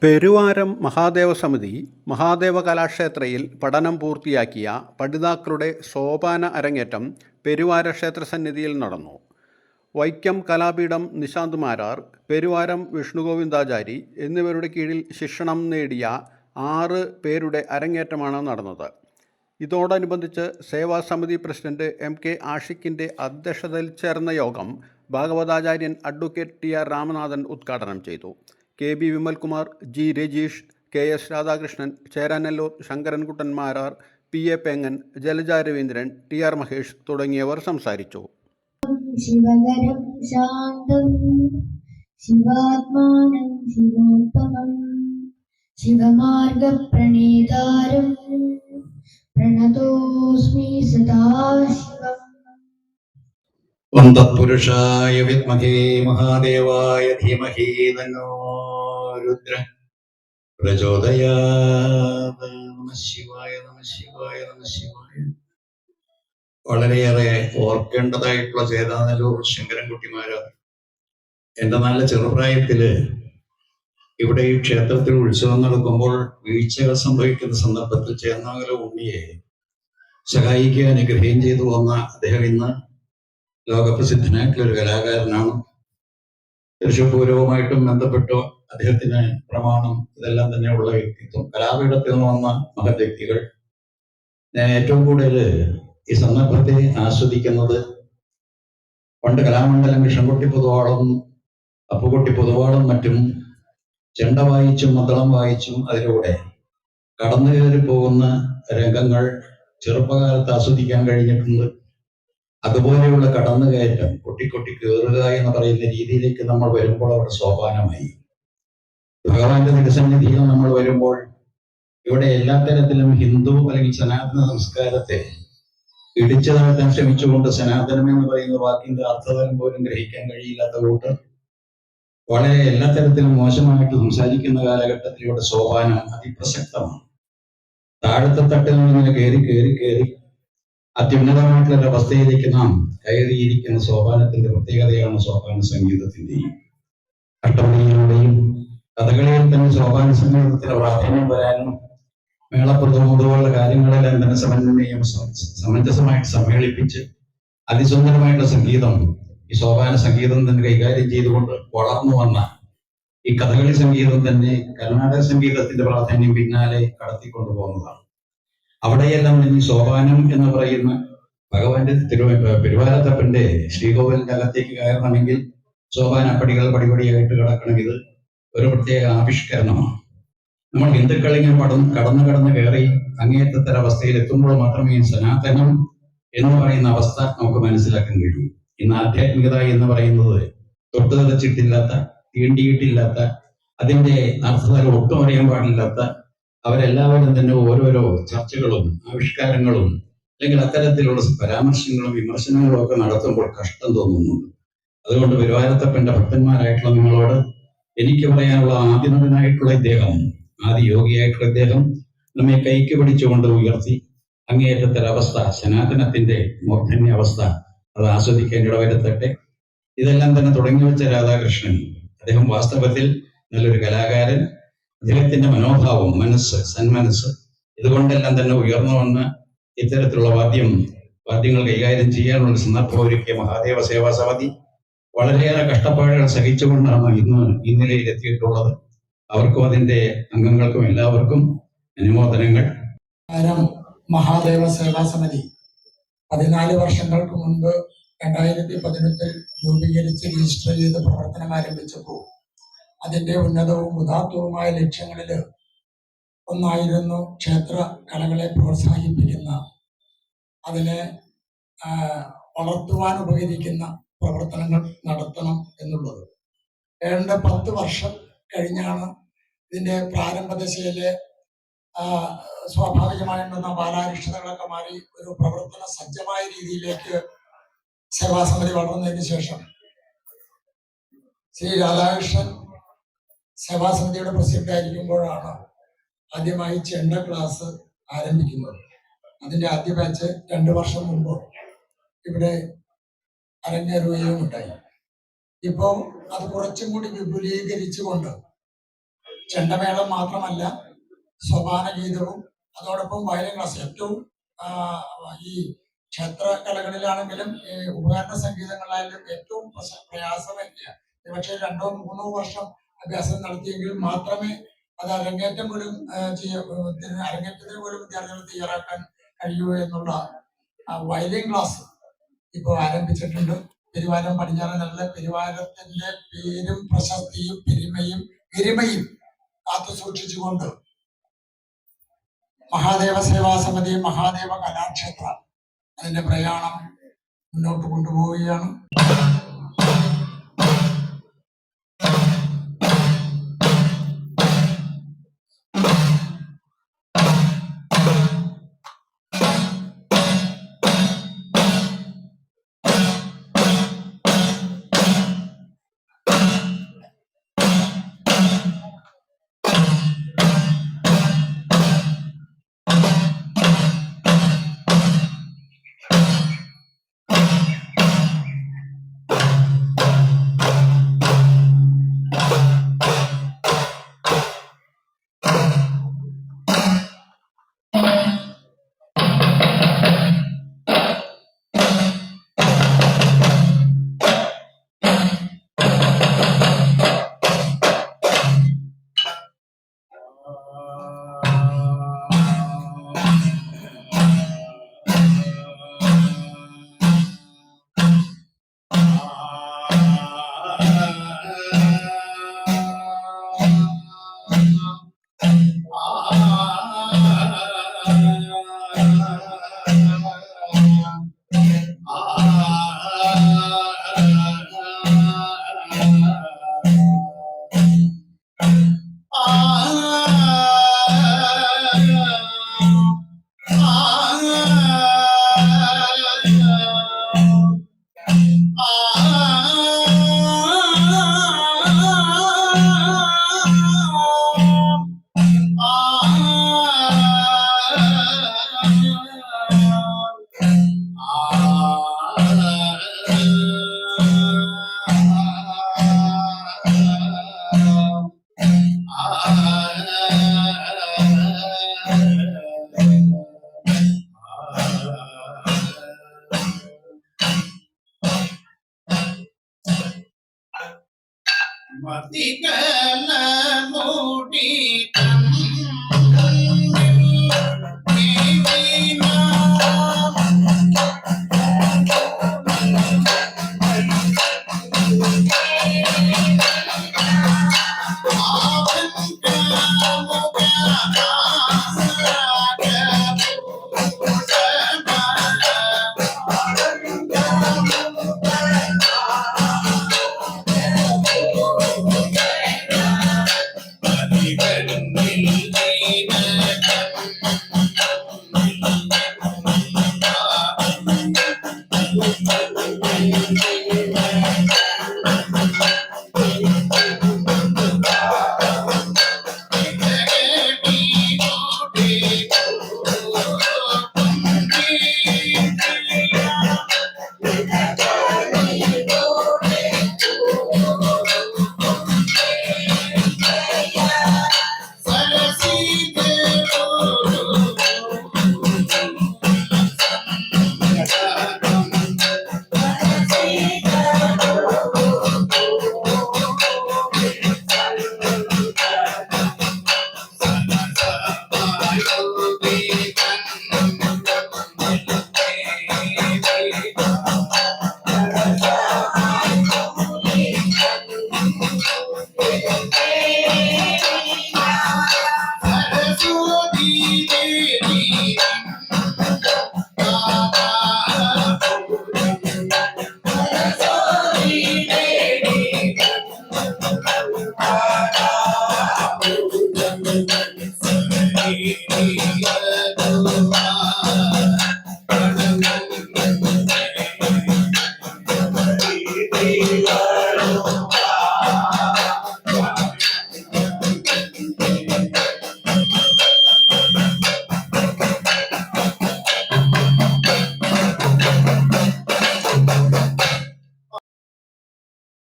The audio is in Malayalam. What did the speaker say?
പെരുവാരം മഹാദേവ സമിതി മഹാദേവ കലാക്ഷേത്രയിൽ പഠനം പൂർത്തിയാക്കിയ പഠിതാക്കളുടെ സോപാന അരങ്ങേറ്റം പെരുവാര ക്ഷേത്രസന്നിധിയിൽ നടന്നു. വൈക്കം കലാപീഠം നിശാന്ത് മാരാർ, പെരുവാരം വിഷ്ണുഗോവിന്ദാചാരി എന്നിവരുടെ കീഴിൽ ശിക്ഷണം നേടിയ 6 പേരുടെ അരങ്ങേറ്റമാണ് നടന്നത്. ഇതോടനുബന്ധിച്ച് സേവാസമിതി പ്രസിഡന്റ് MK ആഷിഖിൻ്റെ അധ്യക്ഷതയിൽ ചേർന്ന യോഗം ഭാഗവതാചാര്യൻ അഡ്വക്കേറ്റ് TR രാമനാഥൻ ഉദ്ഘാടനം ചെയ്തു. KB Vimalkumar, G Rajeesh, KS Radhakrishnan, Cheranalloor Sankarankuttan Marar, PA Pengan, Jalaja Raveendran, TR Mahesh തുടങ്ങിയവർ സംസാരിച്ചു. ശിവകരം ശാന്തം ശിവാത്മാനം ശിവോത്തമം ശിവമാർഗപ്രണീതാരം പ്രണതോസ്മി സദാശിവം. ഓം തത്പുരുഷായ വിദ്മഹേ മഹാദേവായ ധീമഹി തന്നോ രുദ്ര പ്രചോദയാത്. നമഃ ശിവായ, നമഃ ശിവായ, നമഃ ശിവായ. വളരെയേറെ ഓർക്കേണ്ടതായിട്ടുള്ള ചേരാനെല്ലൂർ ശങ്കരൻകുട്ടിമാരാർ എൻ്റെ നല്ല ചെറുപ്രായത്തില് ഇവിടെ ഈ ക്ഷേത്രത്തിൽ ഉത്സവം നടക്കുമ്പോൾ വീഴ്ചകൾ സംഭവിക്കുന്ന സന്ദർഭത്തിൽ ചേന്നാകല ഉണ്ണിയെ സഹായിക്കാൻ അനുഗ്രഹം ചെയ്തു വന്ന അദ്ദേഹം ഇന്ന് ലോകപ്രസിദ്ധനായിട്ടുള്ള ഒരു കലാകാരനാണ്. തൃശ്ശൂർ പൂരവുമായിട്ടും ബന്ധപ്പെട്ട് അദ്ദേഹത്തിന് പ്രമാണം ഇതെല്ലാം തന്നെയുള്ള വ്യക്തിത്വം, കലാപീഠത്തിൽ നിന്ന് വന്ന മഹത് വ്യക്തികൾ. ഞാൻ ഏറ്റവും കൂടുതൽ ഈ സന്ദർഭത്തെ ആസ്വദിക്കുന്നത് പണ്ട് കലാമണ്ഡലം കൃഷ്ണൻകുട്ടി പൊതുവാളും അപ്പുകുട്ടി പൊതുവാളും മറ്റും ചെണ്ട വായിച്ചും മദ്ദളം വായിച്ചും അതിലൂടെ കടന്നു കയറി പോകുന്ന രംഗങ്ങൾ ചെറുപ്പകാലത്ത് ആസ്വദിക്കാൻ കഴിഞ്ഞിട്ടുണ്ട്. അതുപോലെയുള്ള കടന്നുകയറ്റം കൊട്ടിക്കൊട്ടി കയറുക എന്ന് പറയുന്ന രീതിയിലേക്ക് നമ്മൾ വരുമ്പോൾ അവിടെ സോപാനമായി. ഭഗവാന്റെ തിരുസന്നിധിയിൽ നമ്മൾ വരുമ്പോൾ ഇവിടെ എല്ലാ തരത്തിലും ഹിന്ദു അല്ലെങ്കിൽ സനാതന സംസ്കാരത്തെ ഇടിച്ചു താഴ്ത്താൻ ശ്രമിച്ചുകൊണ്ട് സനാതനം എന്ന് പറയുന്ന വാക്കിന്റെ അർത്ഥതലം പോലും ഗ്രഹിക്കാൻ കഴിയില്ലാത്ത കൂട്ടർ വളരെ എല്ലാ തരത്തിലും മോശമായിട്ട് സംസാരിക്കുന്ന കാലഘട്ടത്തിലൂടെ സോപാനം അതിപ്രസക്തമാണ്. താഴത്തെ തട്ടിൽ നിന്ന് കയറി കയറി കയറി അത്യുന്നതമായിട്ടുള്ള അവസ്ഥയിലേക്ക് നാം കയറിയിരിക്കുന്ന സോപാനത്തിന്റെ പ്രത്യേകതയാണ് സോപാന സംഗീതത്തിന്റെയും. അഷ്ടമണിയിലൂടെയും കഥകളിയിൽ തന്നെ സോപാന സംഗീതത്തിന് പ്രാധാന്യം വരാനും മേളപ്രദമുള്ള കാര്യങ്ങളെല്ലാം തന്നെ സമന്വയം സമഞ്ജസമായിട്ട് സമ്മേളിപ്പിച്ച് അതിസുന്ദരമായിട്ടുള്ള സംഗീതം ഈ സോപാന സംഗീതം തന്നെ കൈകാര്യം ചെയ്തുകൊണ്ട് വളർന്നു വന്ന ഈ കഥകളി സംഗീതം തന്നെ കർണാടക സംഗീതത്തിന്റെ പ്രാധാന്യം പിന്നാലെ കടത്തിക്കൊണ്ടു പോകുന്നതാണ്. അവിടെയെല്ലാം ഈ സോപാനം എന്ന് പറയുന്ന ഭഗവാന്റെ പെരുവാരത്തപ്പന്റെ ശ്രീകോവിലിന്റെ അകത്തേക്ക് കയറണമെങ്കിൽ സോപാനപ്പടികൾ പടിപടിയായിട്ട് കിടക്കണം. ഇത് ഒരു പ്രത്യേക ആവിഷ്കരണമാണ്. നമ്മൾ ഹിന്ദുക്കൾ ഇങ്ങനെ കടന്നു കയറി അങ്ങേയറ്റത്തൊരവസ്ഥയിൽ എത്തുമ്പോൾ മാത്രമേ സനാതനം എന്ന് പറയുന്ന അവസ്ഥ നമുക്ക് മനസ്സിലാക്കാൻ കഴിയൂ. ഇന്ന് ആധ്യാത്മികത എന്ന് പറയുന്നത് തൊട്ടു തെളിച്ചിട്ടില്ലാത്ത, തീണ്ടിയിട്ടില്ലാത്ത, അതിന്റെ അർത്ഥതലം ഒട്ടും അറിയാൻ പാടില്ലാത്ത അവരെല്ലാവരും തന്നെ ഓരോരോ ചർച്ചകളും ആവിഷ്കാരങ്ങളും അല്ലെങ്കിൽ അത്തരത്തിലുള്ള പരാമർശങ്ങളും വിമർശനങ്ങളും ഒക്കെ നടത്തുമ്പോൾ കഷ്ടം തോന്നുന്നുണ്ട്. അതുകൊണ്ട് പെരുവാരത്തപ്പന്റെ ഭക്തന്മാരായിട്ടുള്ള നിങ്ങളോട് എനിക്ക് പറയാനുള്ള ആദിനടനായിട്ടുള്ള ഇദ്ദേഹം, ആദിയോഗിയായിട്ടുള്ള ഇദ്ദേഹം നമ്മെ കൈക്ക് പിടിച്ചുകൊണ്ട് ഉയർത്തി അങ്ങേയറ്റത്തൊരവസ്ഥ, സനാതനത്തിന്റെ മൂർധന്യ അവസ്ഥ അത് ആസ്വദിക്കാൻ ഇടവരുത്തട്ടെ. ഇതെല്ലാം തന്നെ തുടങ്ങി വെച്ച രാധാകൃഷ്ണൻ, അദ്ദേഹം വാസ്തവത്തിൽ നല്ലൊരു കലാകാരൻ. അദ്ദേഹത്തിന്റെ മനോഭാവം, സന്മനസ് ഇതുകൊണ്ടെല്ലാം തന്നെ ഉയർന്നു വന്ന് ഇത്തരത്തിലുള്ള വാദ്യങ്ങൾ കൈകാര്യം ചെയ്യാനുള്ള സന്ദർഭം ഒരുക്കിയ മഹാദേവ സേവാ സമിതി വളരെയേറെ കഷ്ടപ്പാടുകൾ സഹിച്ചുകൊണ്ടാണ് ഇന്ന് ഈ നിലയിൽ എത്തിയിട്ടുള്ളത്. അവർക്കും അതിന്റെ അംഗങ്ങൾക്കും എല്ലാവർക്കും അനുമോദനങ്ങൾ. മഹാദേവ സേവാ സമിതി 14 വർഷങ്ങൾക്ക് മുൻപ് 2018 രൂപീകരിച്ച് രജിസ്റ്റർ ചെയ്ത് പ്രവർത്തനം ആരംഭിച്ചപ്പോൾ അതിന്റെ ഉന്നതവും ഉദാത്തവുമായ ലക്ഷ്യങ്ങളിൽ ഒന്നായിരുന്നു ക്ഷേത്ര കലകളെ പ്രോത്സാഹിപ്പിക്കുന്ന, അതിനെ വളർത്തുവാൻ ഉപകരിക്കുന്ന പ്രവർത്തനങ്ങൾ നടത്തണം എന്നുള്ളത്. ഏതാണ്ട് 10 വർഷം കഴിഞ്ഞാണ് ഇതിന്റെ പ്രാരംഭ ദശയിലെ സ്വാഭാവികമായിട്ടുള്ള ബാലാരിഷ്ടതകളൊക്കെ മാറി ഒരു പ്രവർത്തന സജ്ജമായ രീതിയിലേക്ക് സേവാസമിതി വളർന്നതിന് ശേഷം ശ്രീ രാധാകൃഷ്ണൻ സേവാസമിതിയുടെ പ്രസിഡന്റ് ആയിരിക്കുമ്പോഴാണ് ആദ്യമായി ചെണ്ട ക്ലാസ് ആരംഭിക്കുന്നത്. അതിന്റെ ആദ്യ ബാച്ച് 2 വർഷം മുമ്പ് ഇവിടെ അരങ്ങേറുകയും ഉണ്ടായി. ഇപ്പോൾ അത് കുറച്ചും കൂടി വിപുലീകരിച്ചുകൊണ്ട് ചെണ്ടമേളം മാത്രമല്ല, സോപാന ഗീതവും അതോടൊപ്പം വയലിൻ ക്ലാസ് ഏറ്റവും ഈ ക്ഷേത്ര കലകളിലാണെങ്കിലും ഉപകരണ സംഗീതങ്ങളായാലും ഏറ്റവും പ്രയാസമേറിയ, പക്ഷേ 2-3 വർഷം അഭ്യാസം നടത്തിയെങ്കിൽ മാത്രമേ അത് അരങ്ങേറ്റത്തിന് പോലും വിദ്യാർത്ഥികൾ തയ്യാറാക്കാൻ കഴിയൂ എന്നുള്ള വയലിൻ ക്ലാസ് ഇപ്പോൾ ആരംഭിച്ചിട്ടുണ്ട്. പെരുവാരം പടിഞ്ഞാറനല്ല, പെരുവാരത്തിന്റെ പേരും പ്രശസ്തിയും പെരുമയും ഗരിമയും കാത്തു സൂക്ഷിച്ചുകൊണ്ട് മഹാദേവ സേവാ സമിതി മഹാദേവ കലാക്ഷേത്ര അതിന്റെ പ്രയാണം മുന്നോട്ട് കൊണ്ടുപോവുകയാണ്.